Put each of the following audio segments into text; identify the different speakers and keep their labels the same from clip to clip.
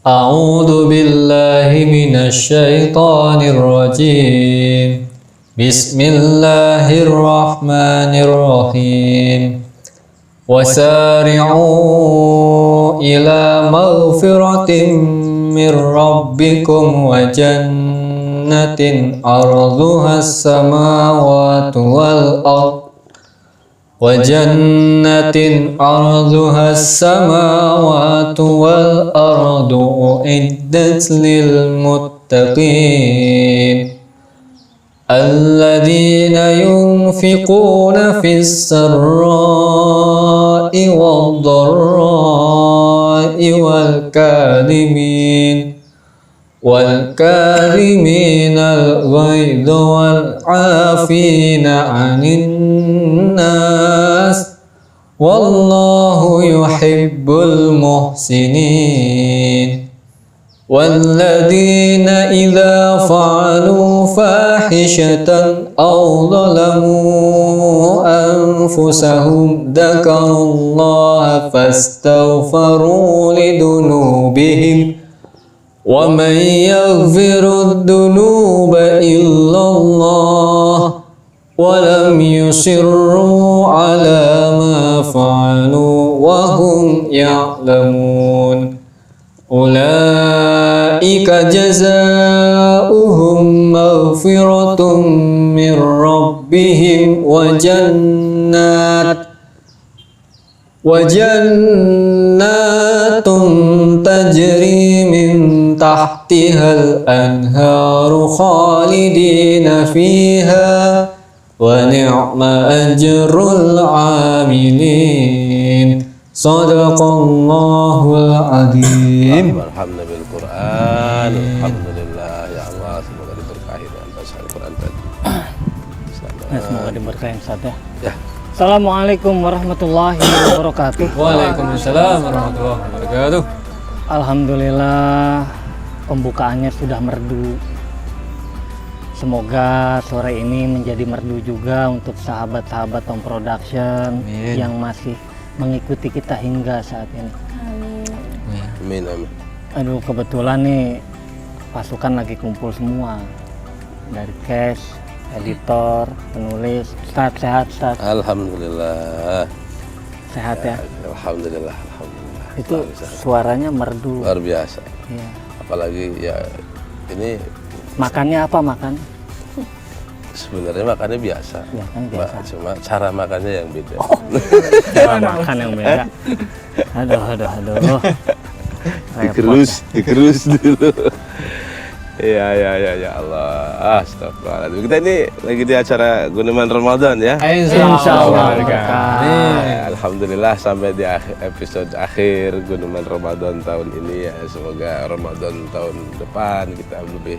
Speaker 1: أعوذ بالله من الشيطان الرجيم بسم الله الرحمن الرحيم وسارعوا إلى مغفرة من ربكم وجنة عرضها السماوات والأرض أعدت للمتقين الذين ينفقون في السراء والضراء والكاظمين الغيظ والعافين عن الناس والله يحب المحسنين والذين إذا فعلوا فاحشة أو ظلموا أنفسهم ذكروا الله فاستغفروا لذنوبهم ومن يغفر الذنوب إلا الله ولم يصروا على ما فعلوا وهم يعلمون أولئك جزاؤهم مغفرة من ربهم وجنات تجري من تحتها الأنهار خالدين فيها ونعم أجر العاملين صدق الله العظيم.
Speaker 2: Alhamdulillah bil Quran. Alhamdulillah ya Allah, semoga diberkahi dengan baca Al-Quran tadi.
Speaker 3: Semoga diberkahi Ustaz ya.
Speaker 2: Ya.
Speaker 3: Assalamualaikum warahmatullahi wabarakatuh.
Speaker 1: Waalaikumsalam warahmatullahi wabarakatuh.
Speaker 3: Alhamdulillah pembukaannya sudah merdu. Semoga sore ini menjadi merdu juga untuk sahabat-sahabat Tom Production yang masih mengikuti kita hingga saat ini.
Speaker 2: Amin amin.
Speaker 3: Aduh, kebetulan nih pasukan lagi kumpul semua dari cash, editor, penulis. Ustaz sehat Ustaz?
Speaker 2: Alhamdulillah.
Speaker 3: Sehat ya?
Speaker 2: Alhamdulillah.
Speaker 3: Itu suaranya merdu.
Speaker 2: Luar biasa.
Speaker 3: Iya.
Speaker 2: Apalagi ya ini
Speaker 3: Makannya apa makan?
Speaker 2: sebenarnya makannya biasa.
Speaker 3: Ya kan biasa.
Speaker 2: Cuma cara makannya yang beda.
Speaker 3: Cara makan yang beda. Aduh.
Speaker 2: Digerus dulu. Ya Allah. Astagfirullahaladzim. Kita ini lagi di acara Guneman Ramadan ya.
Speaker 3: Insyaallah.
Speaker 2: Alhamdulillah sampai di episode akhir Guneman Ramadan tahun ini ya. Semoga Ramadan tahun depan kita lebih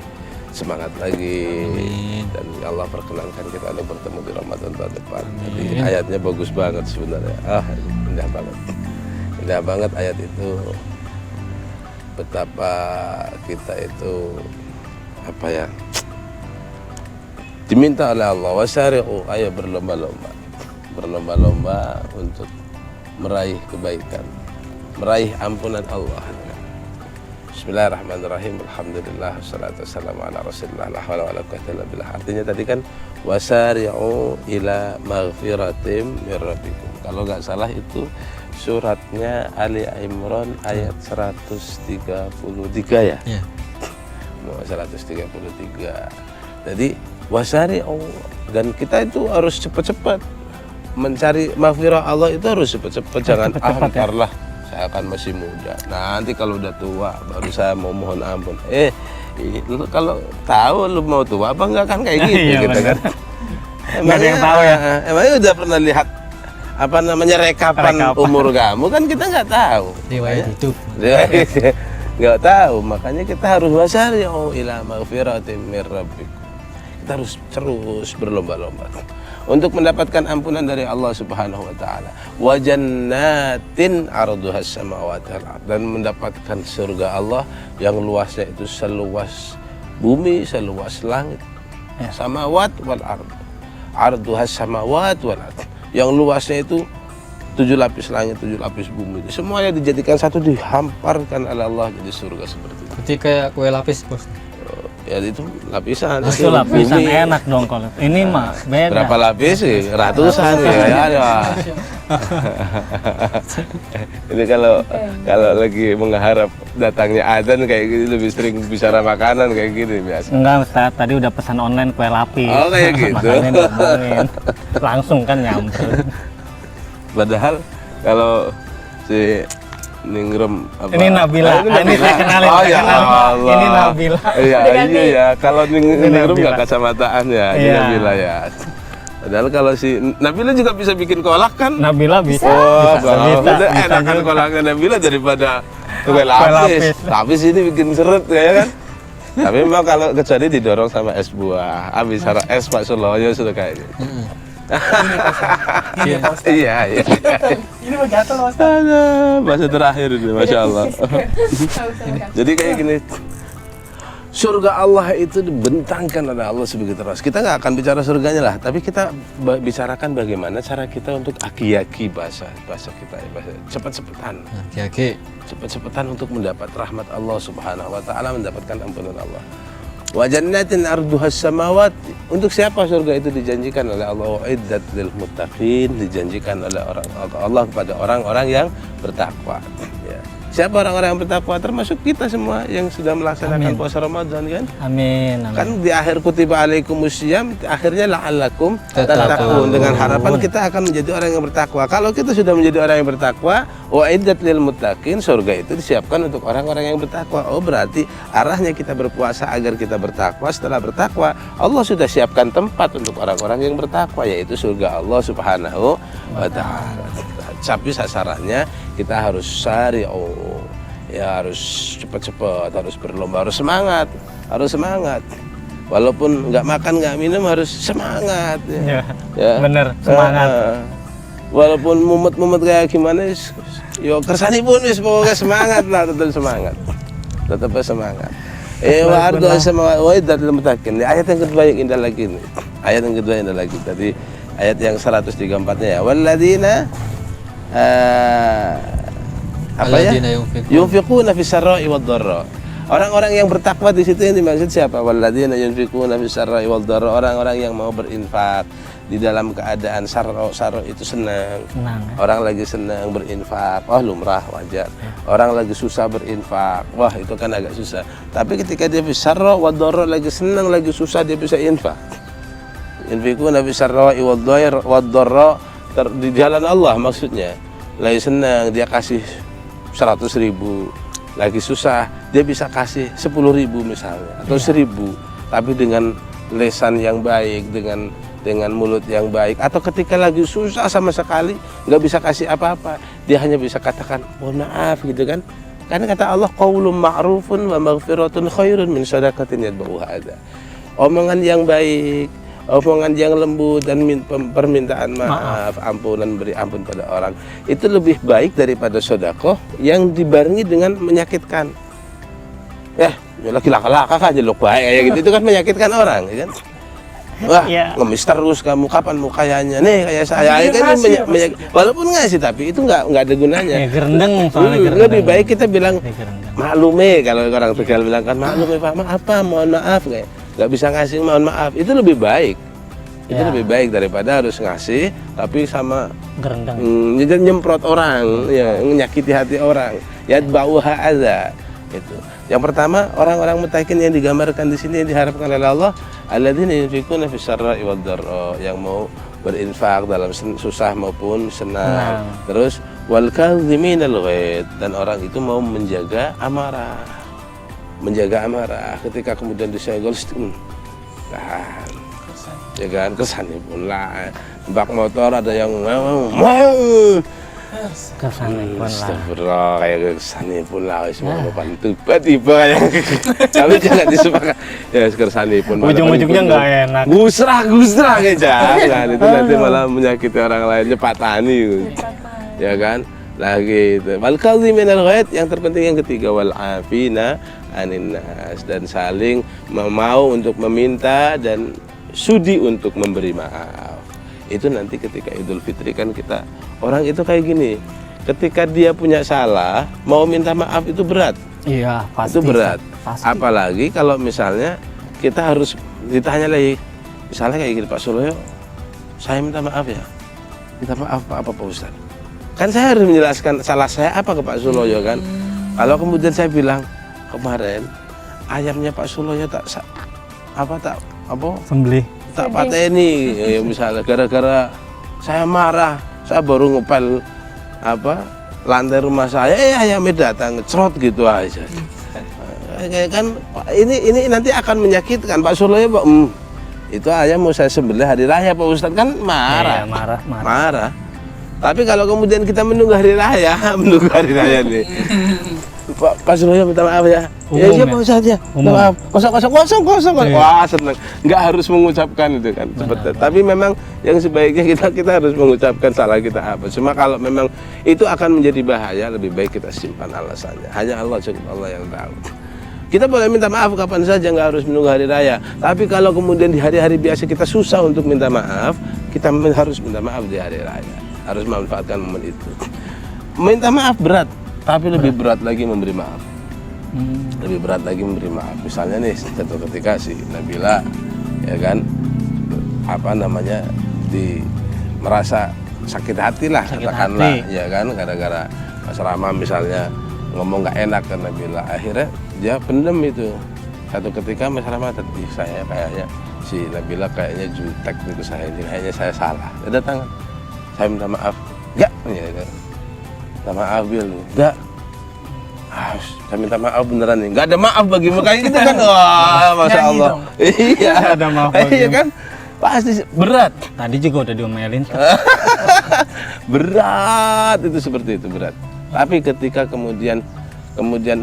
Speaker 2: semangat lagi. Amin. Dan Allah perkenankan kita untuk bertemu di Ramadan tahun depan. Jadi ayatnya bagus banget sebenarnya. Indah banget ayat itu. Betapa kita itu diminta oleh Allah wasari'u, ayo berlomba-lomba untuk meraih kebaikan, meraih ampunan Allah. Bismillahirrahmanirrahim. Alhamdulillah wassalatu wassalamu ala Rasulillah la haula wala quwwata illa billah. Artinya tadi kan wasari'u ila maghfiratim mir rabbikum. Kalau nggak salah itu suratnya Ali Imran ayat 133 ya. Iya. 133. Jadi wasari'u, dan kita itu harus cepat-cepat mencari maghfirah Allah, itu harus cepat-cepat, jangan bentarlah saya akan masih muda. Nanti kalau udah tua baru saya mau mohon ampun. Lu kalau tahu lu mau tua apa enggak kan kayak gitu gitu kan.
Speaker 3: Emangnya yang tahu ya.
Speaker 2: Emangnya udah pernah lihat rekapan umur kamu kan kita nggak tahu.
Speaker 1: Riwayat hidup.
Speaker 2: Nggak tahu, makanya kita harus wasari'u ila maghfiratin mir rabbikum. Kita harus terus berlomba-lomba untuk mendapatkan ampunan dari Allah Subhanahu wa taala. Wa jannatin 'arduhas samawati wal ardh, dan mendapatkan surga Allah yang luasnya itu seluas bumi, seluas langit. Samawat wal ardh. 'Arduhas samawati wal ardh, yang luasnya itu 7 lapis langit, 7 lapis bumi, semuanya dijadikan satu, dihamparkan oleh Allah jadi surga seperti itu.
Speaker 1: Berarti kayak kue lapis, Bos.
Speaker 2: Ya itu lapisan.
Speaker 3: Itu lapisan
Speaker 2: bumi.
Speaker 3: enak dong kalau ini mah beda.
Speaker 2: Berapa lapis sih? Ratusan ya. Ini kalau lagi mengharap datangnya adzan kayak gini, lebih sering bicara makanan kayak gini biasa.
Speaker 3: Enggak, Ustaz, tadi udah pesan online kue lapis.
Speaker 2: Oh, kayak gitu.
Speaker 3: Makanya ngomongin. Langsung kan nyamper.
Speaker 2: Padahal kalau si Ningrum apa?
Speaker 3: Ini Nabila. Ini saya kenalin.
Speaker 2: Oh
Speaker 3: saya
Speaker 2: ya
Speaker 3: kenalin.
Speaker 2: Allah.
Speaker 3: Ini Nabila.
Speaker 2: Iya ya. Kalau Ningrum nggak
Speaker 3: Nabila.
Speaker 2: kacamataan ya. Ini
Speaker 3: Iya.
Speaker 2: Nabila ya. Padahal kalau si Nabila juga bisa bikin kolak kan?
Speaker 3: Nabila bisa.
Speaker 2: Oh,
Speaker 3: bisa
Speaker 2: enakan
Speaker 3: juga.
Speaker 2: kolaknya Nabila daripada kue
Speaker 3: lapis.
Speaker 2: lapis. Lapis ini bikin seret kayak kan? Tapi memang kalau kecuali didorong sama es buah. Habis harap es Pak Suloyo sudah kayak gitu. Iya.
Speaker 4: Ini mau gatel Mas.
Speaker 2: Aduh, bahasa terakhir ini, Masya Allah. Jadi kayak gini, surga Allah itu dibentangkan oleh Allah sebegitu terus. Kita nggak akan bicara surganya lah, tapi kita bicarakan bagaimana cara kita untuk aki-aki bahasa kita, bahasa cepat-cepatan,
Speaker 1: Oke.
Speaker 2: cepat-cepatan untuk mendapat rahmat Allah Subhanahu Wa Taala, mendapatkan ampunan Allah. Wa jannatin arduhas samawat. Untuk siapa surga itu dijanjikan oleh Allah? Iddat lil muttaqin, dijanjikan oleh Allah kepada orang-orang yang bertakwa. Ya. Siapa orang-orang yang bertakwa? Termasuk kita semua yang sudah melaksanakan puasa Ramadan kan?
Speaker 3: Amin.
Speaker 2: Kan di akhir kutiba alaikumusiyam, akhirnya la'allakum
Speaker 1: Tattaqun.
Speaker 2: tattaqun, dengan harapan kita akan menjadi orang yang bertakwa. Kalau kita sudah menjadi orang yang bertakwa, wa iddat lil muttaqin, surga itu disiapkan untuk orang-orang yang bertakwa. Oh, berarti arahnya kita berpuasa agar kita bertakwa. Setelah bertakwa, Allah sudah siapkan tempat untuk orang-orang yang bertakwa, yaitu surga Allah Subhanahu wa Ta'ala. Tapi sasarannya kita harus harus cepat-cepat, harus berlomba, harus semangat, walaupun nggak makan nggak minum harus semangat
Speaker 3: Ya, bener, semangat.
Speaker 2: Walaupun mumet-mumet kayak gimana, yo kersani pun wis pokoknya semangat lah, tetap semangat. Wa ardu as-samawati wa iddat lil muttaqin. Ayat yang kedua yang indah lagi nih. Ayat yang kedua yang indah lagi tadi ayat yang 134-nya ya. Walladzina yunfiquna fis sarra'i wad dharra. Orang-orang yang bertakwa di situ yang dimaksud siapa? Walladzina yunfiquna fis sarra'i wad dharra. Orang-orang yang mau berinfak di dalam keadaan sarro itu senang. Orang lagi senang berinfak, wah lumrah, wajar. Orang lagi susah berinfak, wah itu kan agak susah. Tapi ketika dia fis sarra wad dharra, lagi senang lagi susah, dia bisa infak. Yunfiquna fis sarra'i wad dharra, di jalan Allah maksudnya. Lagi senang dia kasih 100.000, lagi susah dia bisa kasih 10.000 misalnya atau 1.000, tapi dengan lesan yang baik, dengan mulut yang baik. Atau ketika lagi susah sama sekali nggak bisa kasih apa-apa, dia hanya bisa katakan mohon maaf gitu kan. Karena kata Allah qaulun ma'rufun wa maghfiratun khairun min shadaqatin yatba'uha adza. Omongan yang baik, omongan yang lembut dan permintaan maaf, ampunan, beri ampun pada orang, itu lebih baik daripada sedekah yang dibarengi dengan menyakitkan. Lagi laka-laka aja lo baik kayak gitu, itu kan menyakitkan orang, ya kan? Wah, ngemis terus kamu, kapan mau kayaknya nih kayak saya, itu kan walaupun ngasih tapi itu nggak ada gunanya.
Speaker 3: Gerendeng soalnya gerendeng.
Speaker 2: Lebih baik kita bilang maklume, kalau orang Tegal bilang kan maklume Pak, apa mohon maaf kayak nggak bisa ngasih mohon maaf, itu lebih baik. Itu lebih baik daripada harus ngasih tapi sama
Speaker 3: gerendeng.
Speaker 2: Nyemprot orang, ya menyakiti hati orang. Yatba'uha adza. Itu. Yang pertama, orang-orang muttaqin yang digambarkan di sini yang diharapkan oleh Allah, alladzina yunfiquna fis sarra'i wad dharra, yang mau berinfak dalam susah maupun senang. Terus wal kadhiminal ghaid, dan orang itu mau menjaga amarah. Ketika kemudian disenggol ya kan, kesannya pun lah. Bak motor ada yang
Speaker 3: Kesannya pun lah.
Speaker 2: Astagfirullah, kayak kesannya pun lah. Semua tiba-tiba kayak tapi jangan disepakat. Ya kesannya pun.
Speaker 3: Ujung-ujungnya nggak enak.
Speaker 2: Gusrah kayak jangan. Itu nanti malah menyakiti orang lain, nyepatani. Ya kan? Lagi itu. Wal kadhiminal ghaid, yang terpenting yang ketiga, wal afina anin nas, dan saling mau untuk meminta dan sudi untuk memberi maaf. Itu nanti ketika Idul Fitri kan kita, orang itu kayak gini, ketika dia punya salah mau minta maaf itu berat.
Speaker 3: Iya, pasti.
Speaker 2: Itu berat.
Speaker 3: Pasti.
Speaker 2: Apalagi kalau misalnya kita harus ditanya lagi, misalnya kayak gini, Pak Suloyo, saya minta maaf ya. Minta maaf apa Pak Ustadz? Kan saya harus menjelaskan salah saya apa ke Pak Suloyo kan. Kalau kemudian saya bilang, kemarin ayamnya Pak Suloyo tak
Speaker 3: Sembelih.
Speaker 2: pateni ya, misalnya gara-gara saya marah, saya baru ngepel lantai rumah saya, ayamnya datang cerot gitu aja. Kan ini nanti akan menyakitkan Pak Suloyo, Pak. Itu ayam mau saya sembelih hari raya Pak Ustadz, kan marah.
Speaker 3: Iya,
Speaker 2: Marah. Tapi kalau kemudian kita menunggu hari raya nih. Pak Suloyo minta maaf ya. Ya siapa Ustadz ya? Minta maaf. Kosong. Wah, senang. Nggak harus mengucapkan itu kan. Seperti. Tapi memang yang sebaiknya kita harus mengucapkan salah kita apa. Cuma kalau memang itu akan menjadi bahaya, lebih baik kita simpan alasannya. Hanya Allah yang tahu. Kita boleh minta maaf kapan saja, nggak harus menunggu hari raya. Tapi kalau kemudian di hari-hari biasa kita susah untuk minta maaf, kita harus minta maaf di hari raya. Harus memanfaatkan momen itu. Minta maaf berat, tapi lebih berat lagi memberi maaf. Lebih berat lagi memberi maaf. Misalnya nih, satu ketika si Nabila, ya kan, merasa sakit hati lah, katakanlah, ya kan, gara-gara Mas Rama misalnya ngomong nggak enak ke Nabila. Akhirnya dia pendem itu. Satu ketika Mas Rama tadi, saya kayaknya si Nabila kayaknya jutek gitu, kayaknya saya salah. Dia datang, saya minta maaf. Enggak, ya, minta maaf Bil. Enggak. Saya minta maaf beneran nih. Enggak ada maaf bagimu kayak gitu kan. Wah, Masya Allah. Iya,
Speaker 3: ada maaf bagimu.
Speaker 2: Iya kan? Pasti berat.
Speaker 3: Tadi juga udah diomelin.
Speaker 2: Berat itu, seperti itu, berat. Tapi ketika kemudian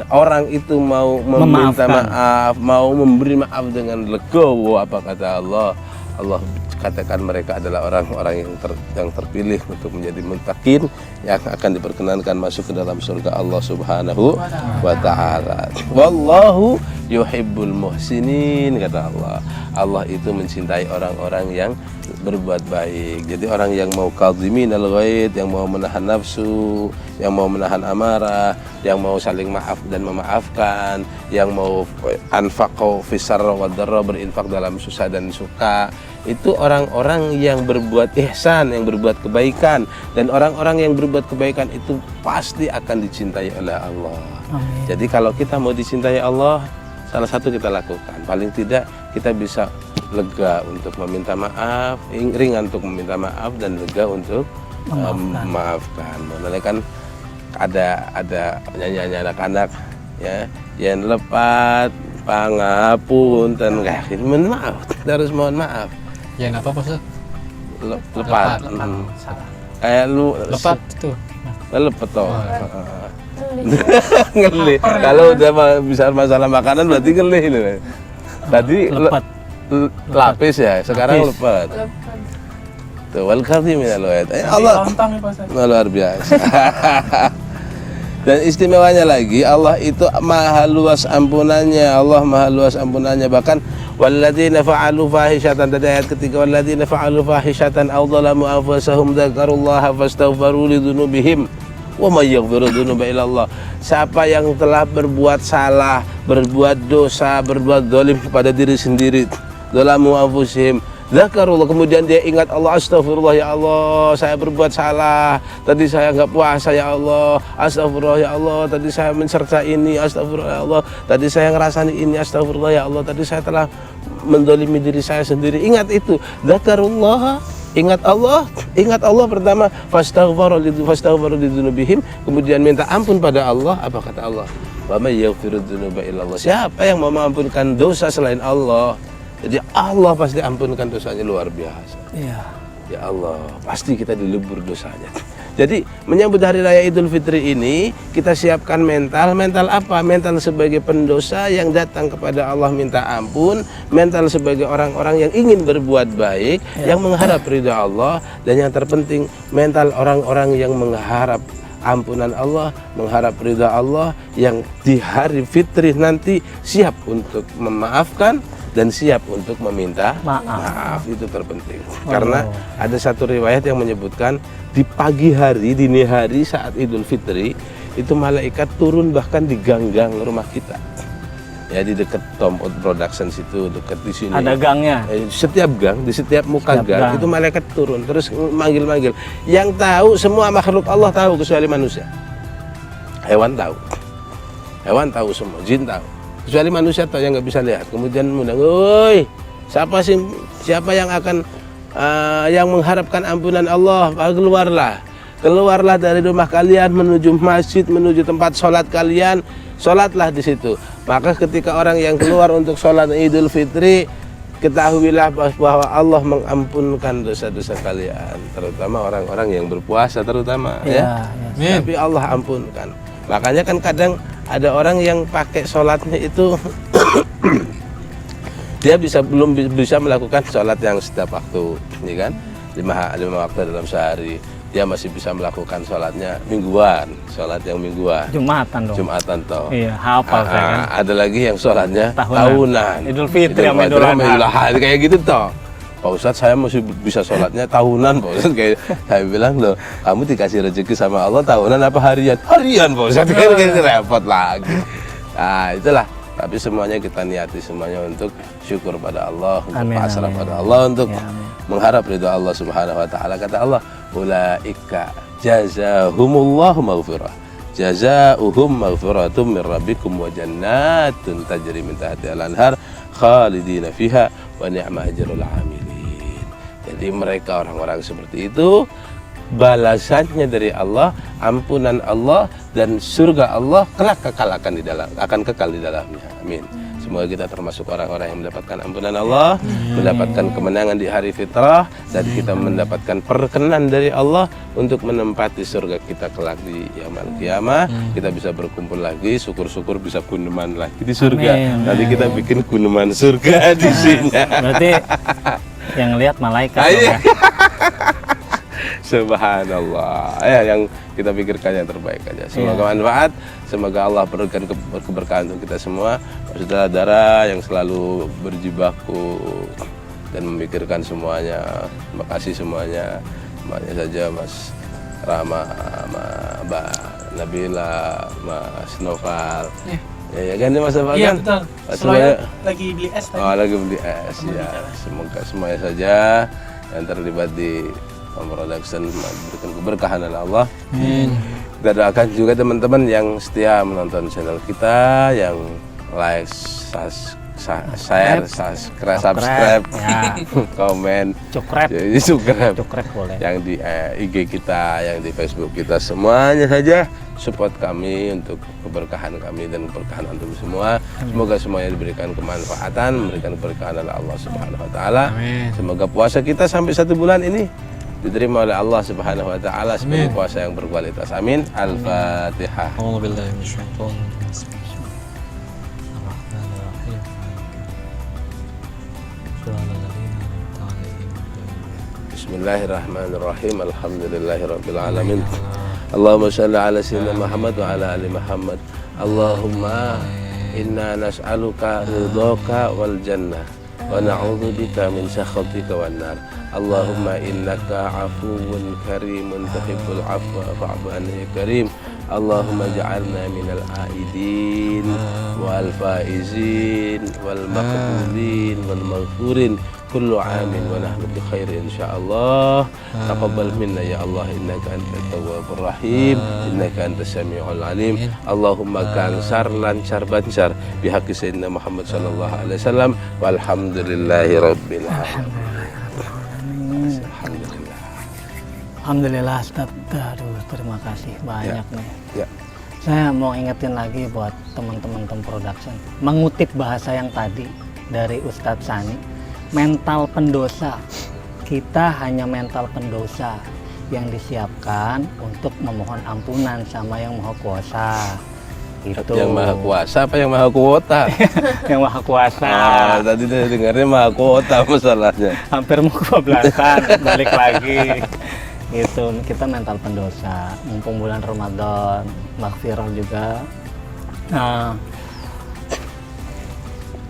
Speaker 2: orang itu mau meminta maaf, mau memberi maaf dengan legowo, apa kata Allah? Allah katakan mereka adalah orang-orang yang terpilih untuk menjadi muttaqin, yang akan diperkenankan masuk ke dalam surga Allah Subhanahu wa ta'ala. Wallahu yuhibbul muhsinin, kata Allah. Allah itu mencintai orang-orang yang berbuat baik. Jadi orang yang mau kadhimin al-ghaid, yang mau menahan nafsu, yang mau menahan amarah, yang mau saling maaf dan memaafkan, yang mau anfaqu fis sarra wad dharra, berinfak dalam susah dan suka. Itu orang-orang yang berbuat ihsan, yang berbuat kebaikan. Dan orang-orang yang berbuat kebaikan itu pasti akan dicintai oleh Allah.
Speaker 3: Amin.
Speaker 2: Jadi kalau kita mau dicintai Allah, salah satu kita lakukan. Paling tidak kita bisa lega untuk meminta maaf, ringan untuk meminta maaf, dan lega untuk memaafkan. Makanya kan ada nyanyi anak-anak ya, yang lepat pangapunten, kayak mohon maaf, kita harus mohon maaf.
Speaker 1: Ya apa Ustaz?
Speaker 2: Lepat. Kayak lu
Speaker 1: Lepat itu.
Speaker 2: Lepet toh. Ngeli. Kalau udah bisa masalah makanan berarti ngeli ini. Tadi
Speaker 3: Lepat.
Speaker 2: Lapis ya, sekarang lepet. Tuh, wal kadhimin al-ghaidh. Allah luar biasa. Dan istimewanya lagi, Allah itu maha luas ampunannya. Allah maha luas ampunannya. Bahkan walladzina fa'alu fahishatan, tadi ayat ketiga, walladzina fa'alu fahishatan aw dhalamu anfusahum dzakarullaha fastaghfiru lidzunubihim wa may yaghfiru dzunuba illallah. Siapa yang telah berbuat salah, berbuat dosa, berbuat zalim kepada diri sendiri, dzalamu anfusihim, dzakarullah, kemudian dia ingat Allah, astagfirullah ya Allah, saya berbuat salah, tadi saya nggak puasa ya Allah, astagfirullah ya Allah, tadi saya mencerca ini, astagfirullah ya Allah, tadi saya ngerasani ini, astagfirullah ya Allah, tadi saya telah mendolimi diri saya sendiri. Ingat itu, dzakarullah, ingat Allah pertama, fastaghfiru lidzunubihim, kemudian minta ampun pada Allah. Apa kata Allah? Wa may yaghfiru dzunuba illallah. Siapa yang mau mengampunkan dosa selain Allah? Jadi Allah pasti ampunkan dosanya, luar biasa.
Speaker 3: Iya.
Speaker 2: Ya Allah, pasti kita dilebur dosanya. Jadi menyambut hari raya Idul Fitri ini, kita siapkan mental apa? Mental sebagai pendosa yang datang kepada Allah minta ampun, mental sebagai orang-orang yang ingin berbuat baik, yang mengharap ridha Allah, dan yang terpenting mental orang-orang yang mengharap ampunan Allah, mengharap ridha Allah, yang di hari fitri nanti siap untuk memaafkan dan siap untuk meminta
Speaker 3: Maaf.
Speaker 2: Itu terpenting. Karena ada satu riwayat yang menyebutkan di pagi hari, dini hari saat Idul Fitri itu malaikat turun bahkan di gang-gang rumah kita. Ya di dekat Tom Out Production situ, dekat di sini.
Speaker 3: Ada gangnya.
Speaker 2: Setiap gang, di setiap muka
Speaker 3: Setiap
Speaker 2: gang,
Speaker 3: gang.
Speaker 2: itu malaikat turun terus manggil-manggil. Yang tahu semua makhluk Allah tahu kecuali manusia. Hewan tahu. Hewan tahu semua, jin tahu. Kecuali manusia tahu yang nggak bisa lihat. Kemudian mengundang, "Woi, siapa yang akan yang mengharapkan ampunan Allah, keluarlah dari rumah kalian menuju masjid, menuju tempat sholat kalian, sholatlah di situ." Maka ketika orang yang keluar untuk sholat Idul Fitri, ketahuilah bahwa Allah mengampunkan dosa-dosa kalian, terutama orang-orang yang berpuasa terutama ya. Tapi Allah ampunkan. Makanya kan kadang ada orang yang pakai sholatnya itu dia belum bisa melakukan sholat yang setiap waktu, ya kan? 5 waktu dalam sehari. Dia masih bisa melakukan sholatnya mingguan, sholat yang mingguan.
Speaker 3: Jumatan dong.
Speaker 2: Jumatan toh.
Speaker 3: Iya, hafal saya kan.
Speaker 2: Ada lagi yang sholatnya tahunan.
Speaker 3: Idul Fitri sama Idul Adha.
Speaker 2: Kayak gitu toh. Pak Ustadz, saya masih bisa sholatnya tahunan, Pak Ustadz. Kayak saya bilang, loh, kamu dikasih rezeki sama Allah tahunan apa harian? Harian, Pak Ustadz. Kayak repot lagi. Nah, itulah. Tapi semuanya kita niati semuanya untuk syukur pada Allah, untuk pasrah pada Allah, untuk mengharap ridha Allah Subhanahu wa taala. Kata Allah, "Ulaika jazahumullahu maghfirah. Jazaohum maghfiratum min rabbikum wa jannatun tajri min tahtiha al-anhar khalidina fiha wa ni'ma ajrul 'amilin." Jadi mereka orang-orang seperti itu balasannya dari Allah, ampunan Allah dan surga Allah kelak akan kekal di dalamnya. Amin. Semoga kita termasuk orang-orang yang mendapatkan ampunan Allah, mendapatkan kemenangan di hari fitrah, dan kita mendapatkan perkenan dari Allah untuk menempati surga kita kelak di yaumul qiyamah. Kita bisa berkumpul lagi, syukur-syukur bisa guneman lagi di surga. Nanti kita bikin guneman surga di sini.
Speaker 3: Berarti yang lihat malaikat dong ya.
Speaker 2: Subhanallah, ya, yang kita pikirkan yang terbaik aja. Semoga manfaat, semoga Allah berikan keberkahan untuk kita semua, saudara-saudara yang selalu berjibaku dan memikirkan semuanya. Terima kasih semuanya, semuanya saja, Mas Rama, Mbak Nabila, Mas Noval. Ya kan ya Mas Noval
Speaker 4: Iya
Speaker 2: kan?
Speaker 4: betul. Semuanya lagi beli es tadi.
Speaker 2: Oh, lagi beli es ya. Semoga semuanya saja yang terlibat di Production memberikan keberkahan oleh Allah.
Speaker 1: Amin.
Speaker 2: Kita doakan juga teman-teman yang setia menonton channel kita, yang like, share, subscribe,
Speaker 3: Ya.
Speaker 2: komen,
Speaker 3: Cukrep boleh.
Speaker 2: yang di IG kita, yang di Facebook kita, semuanya saja support kami untuk keberkahan kami dan keberkahan antum semua. Semoga semuanya diberikan kemanfaatan, memberikan keberkahan oleh Allah Subhanahu wa taala. Semoga puasa kita sampai 1 bulan ini diterima oleh Allah Subhanahu wa taala sebagai puasa yang berkualitas. Amin. Al-Fatihah.
Speaker 1: A'udzubillahi minasyaitonir rajim. Bismillahirrahmanirrahim. Alhamdulillahirabbil alamin. Allahumma shalli ala sayyidina Muhammad wa ala ali Muhammad. Allahumma inna nas'aluka ridhaka wal jannah wa na'udzubika min sakhatika wan nar. Allahumma innaka afuwun karimun tuhibbul afwa fa'fu anna ya karim. Allahumma ja'alna minal aidin wal faizin wal maqbulin wal maghfurin kullu amin wa nahnu bi khair insyaallah. Taqabbal minna ya Allah, innaka antat tawwabur rahim, innaka antas samiul alim. Allahumma kansar lancar bancar bi haqqi sayyidina Muhammad sallallahu alaihi wasallam walhamdulillahi rabbil alamin.
Speaker 3: Alhamdulillah Ustaz. Aduh, terima kasih banyak nih.
Speaker 2: Ya.
Speaker 3: Saya mau ingetin lagi buat teman-teman Tom Production, mengutip bahasa yang tadi dari Ustadz Sani, mental pendosa. Kita hanya mental pendosa yang disiapkan untuk memohon ampunan sama yang Maha Kuasa. Itu.
Speaker 2: Yang Maha Kuasa apa yang Maha Kuota?
Speaker 3: Yang Maha Kuasa.
Speaker 2: Tadi dengarnya Maha Kuota masalahnya.
Speaker 3: Hampir mau kebablasan, balik lagi. Itu kita mental pendosa, mumpung bulan Ramadan, maghfirah juga. Nah,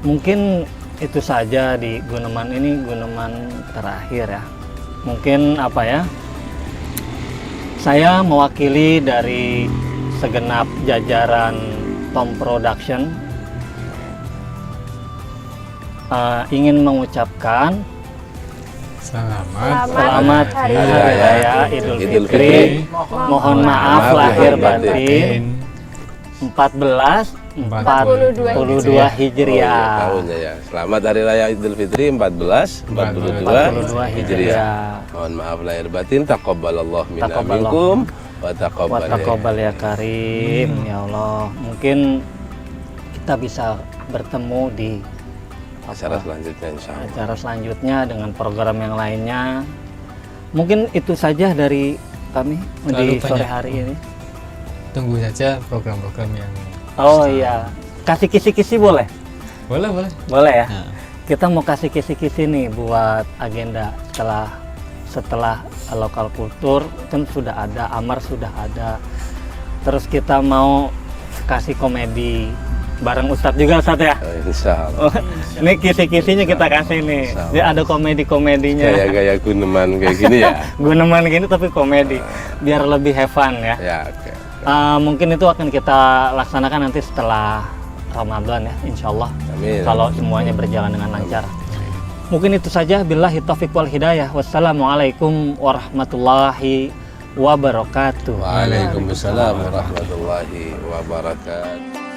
Speaker 3: mungkin itu saja di Guneman ini, Guneman terakhir ya. Mungkin apa ya? Saya mewakili dari segenap jajaran Tom Production ingin mengucapkan selamat Hari Raya Idul Fitri. Mohon maaf lahir batin 1442 Hijriah.
Speaker 2: Tahunnya ya. Selamat Hari Raya Idul Fitri 1442 Hijriah. Mohon maaf lahir batin. Taqabbalallah minna minkum wa
Speaker 3: Taqabbal ya Karim. Ya Allah, mungkin kita bisa bertemu di
Speaker 2: acara selanjutnya insyaallah.
Speaker 3: Acara selanjutnya dengan program yang lainnya. Mungkin itu saja dari kami di sore hari ini.
Speaker 5: Tunggu saja program-program yang
Speaker 3: Oh iya, kasih kisi-kisi boleh?
Speaker 5: boleh.
Speaker 3: Boleh ya.
Speaker 5: Nah,
Speaker 3: Kita mau kasih kisi-kisi nih buat agenda setelah lokal kultur kan sudah ada, Amar sudah ada. Terus kita mau kasih komedi bareng Ustadz juga, Ustadz ya.
Speaker 2: Insyaallah.
Speaker 3: Oh, ini kisi-kisinya kita kasih nih. Jadi ada komedi-komedinya.
Speaker 2: Gaya-gaya Guneman kayak gini ya.
Speaker 3: Guneman gini tapi komedi, biar lebih have fun ya.
Speaker 2: Ya, oke.
Speaker 3: Mungkin itu akan kita laksanakan nanti setelah Ramadan ya, insya Allah.
Speaker 2: Amin.
Speaker 3: Kalau semuanya berjalan dengan lancar. Mungkin itu saja. Billahi taufiq wal hidayah. Wassalamualaikum warahmatullahi wabarakatuh.
Speaker 2: Waalaikumsalam warahmatullahi wabarakatuh.